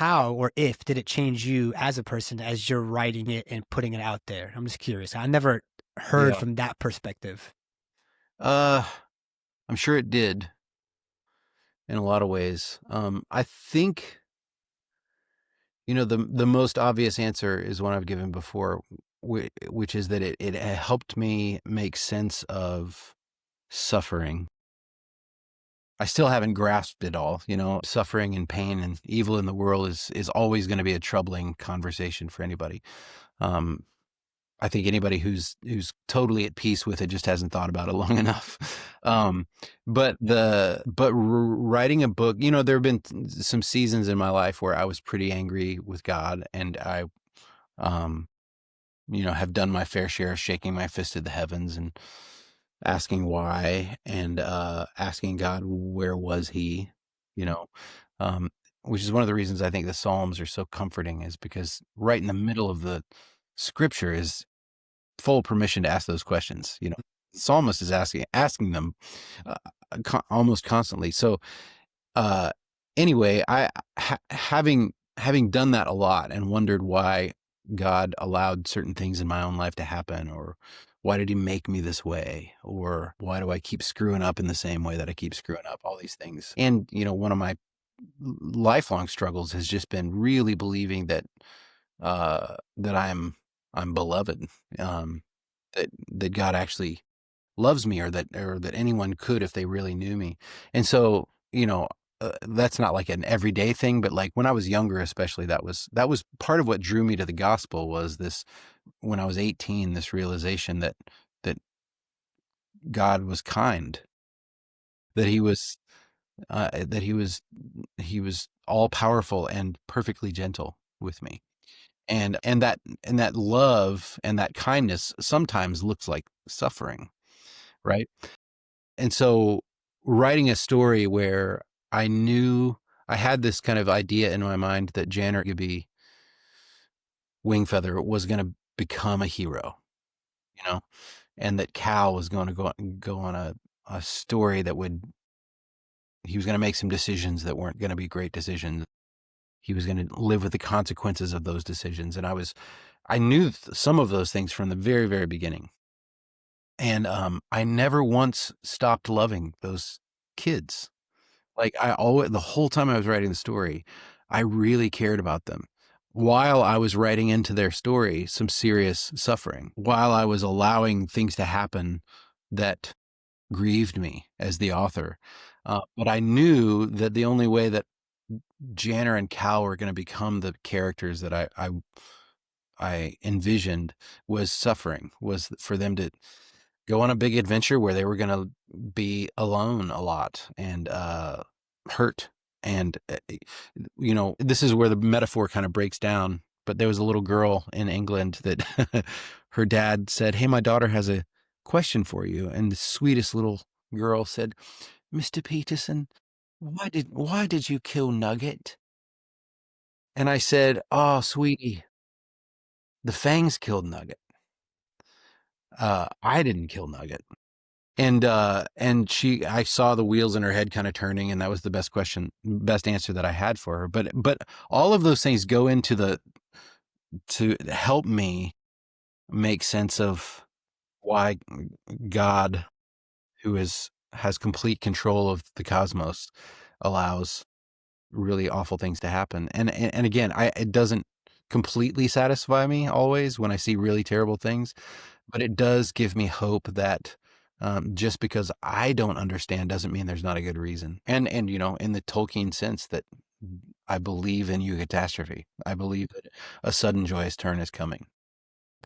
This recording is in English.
how or if did it change you as a person as you're writing it and putting it out there? I'm just curious. I never heard Yeah. from that perspective. Uh, I'm sure it did in a lot of ways. I think, the most obvious answer is one I've given before, which is that it helped me make sense of suffering. I still haven't grasped it all. Suffering and pain and evil in the world is always going to be a troubling conversation for anybody. Um, I think anybody who's totally at peace with it just hasn't thought about it long enough. But writing a book, there have been some seasons in my life where I was pretty angry with God, and I, um, have done my fair share of shaking my fist at the heavens and asking why, and asking God, where was he? You know, um, which is one of the reasons I think the Psalms are so comforting, is because right in the middle of the scripture is full permission to ask those questions. The psalmist is asking them uh, almost constantly. So uh, anyway, having done that a lot and wondered why God allowed certain things in my own life to happen, or why did he make me this way, or why do I keep screwing up in the same way that I keep screwing up, all these things. And one of my lifelong struggles has just been really believing that I'm beloved, um, that God actually loves me, or that anyone could if they really knew me. And so, that's not like an everyday thing, but like when I was younger, especially, that was part of what drew me to the gospel, was this, when I was 18, this realization that God was kind, that he was all powerful and perfectly gentle with me. And that love and that kindness sometimes looks like suffering, right? And so writing a story where I knew I had this kind of idea in my mind that Janet Gibby Wingfeather was going to become a hero, you know, and that Cal was going to go on a story he was going to make some decisions that weren't going to be great decisions. He was going to live with the consequences of those decisions. And I knew some of those things from the very, very beginning. And I never once stopped loving those kids. Like, the whole time I was writing the story, I really cared about them. While I was writing into their story some serious suffering, while I was allowing things to happen that grieved me as the author. But I knew that the only way that Janner and Cal were going to become the characters that I envisioned was suffering, was for them to go on a big adventure where they were going to be alone a lot, and hurt. And, this is where the metaphor kind of breaks down. But there was a little girl in England that her dad said, "Hey, my daughter has a question for you." And the sweetest little girl said, "Mr. Peterson, why did you kill Nugget?" And I said, "Oh, sweetie, the fangs killed Nugget. I didn't kill Nugget." And I saw the wheels in her head kind of turning, and that was the best answer that I had for her. But all of those things go into to help me make sense of why God, who has complete control of the cosmos, allows really awful things to happen. And again, it doesn't completely satisfy me always when I see really terrible things, but it does give me hope that just because I don't understand doesn't mean there's not a good reason. And in the Tolkien sense, that I believe in eucatastrophe. I believe that a sudden joyous turn is coming.